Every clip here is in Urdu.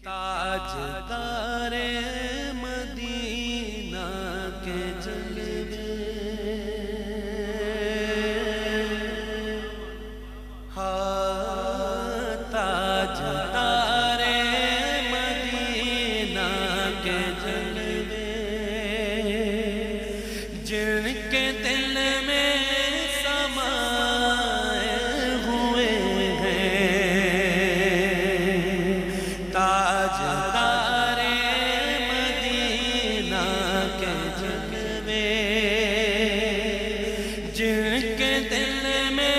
تاجدار مدینہ کے جلوے تاجدار مدینہ کے جلوے جن کے دل میں سمائے ہوئے ہیں تاجدار مدینہ کے جلوے جن کے دل میں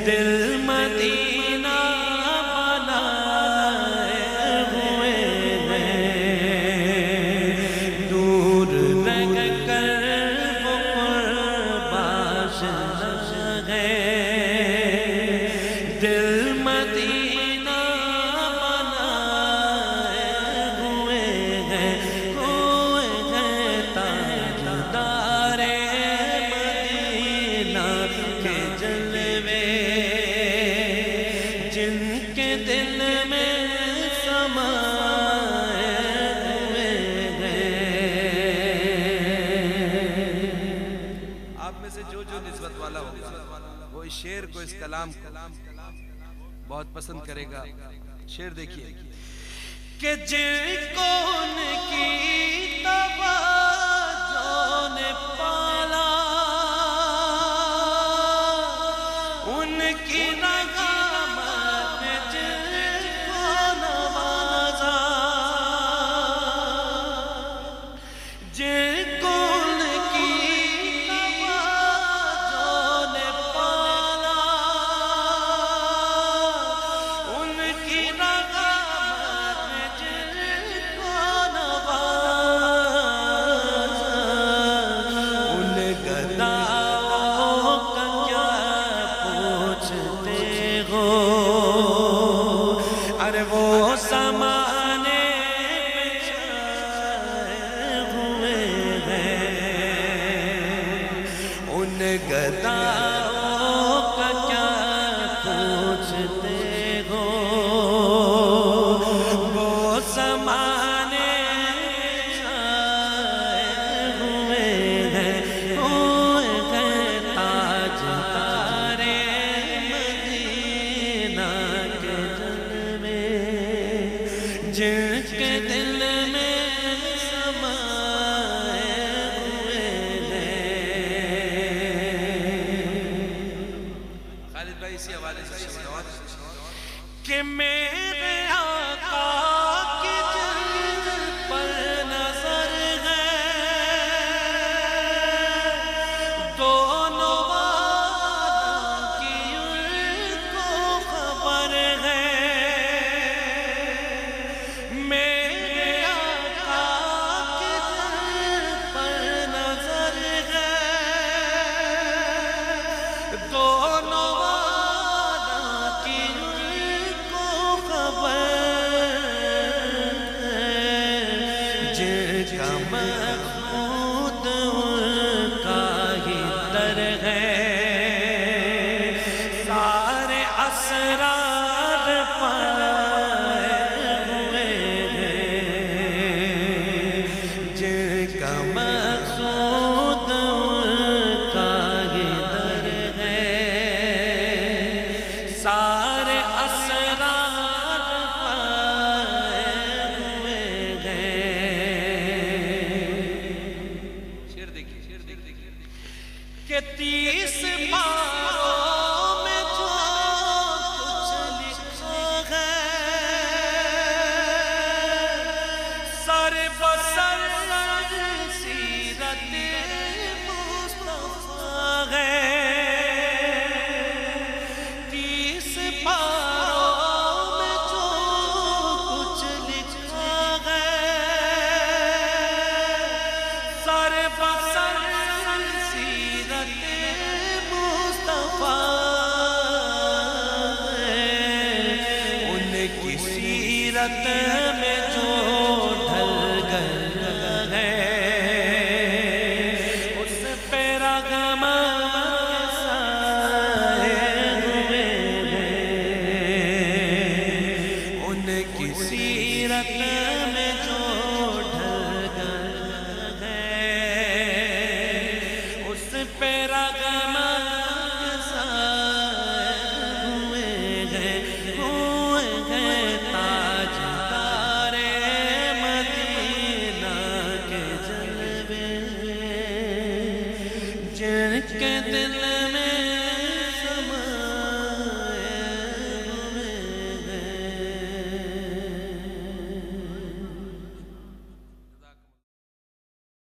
دل مدینہ بنائے ہوئے ہیں دور رہ کر وہ قرباش ہے دل مدینہ بنائے ہوئے ہیں تاجدار مدینہ کے جلوے جن کے دل میں سمائے ہوئے ہیں۔ آپ میں سے جو نسبت والا ہوگا وہ اس شعر کو اس کلام کو بہت پسند کرے گا۔ شعر دیکھیے کہ جن کو ان کی توجہ نے پالا ان کی نغمت نے جن کو نوازا جن کو ان کی توجہ نے پالا ان کی نغمت نے جن کو نوازا ان گداؤں کا کیا پوچھتے ہو ارے وہ زمانے میں چھائے ہوئے ہیں ان گداؤں کا کیا پوچھتے ہو وہ زمانے میں چھائے ہوئے ہیں تاجدار مدینہ کے جلوے جن کے دل میں سمائے ہوئے ہیں۔ خالد بھائی اسی حوالے سے کہ میرے آقا کی جن پر نظر ہے دونوں عالم کی ان کو خبر ہے میرے آقا کی جن پر نظر ہے دونوں عالم کی ان کو خبر ہے جن کا مخمود ان کا ہی در ہے سارے اسرار پائے ہوئے ہیں جن کا مقصود ان کا ہی در ہے سارے اسرار پائے ہوئے ہیں۔ سیرت میں جو ڈھل گئے اس پہ رغم سائے ہوئے ان کی سیرت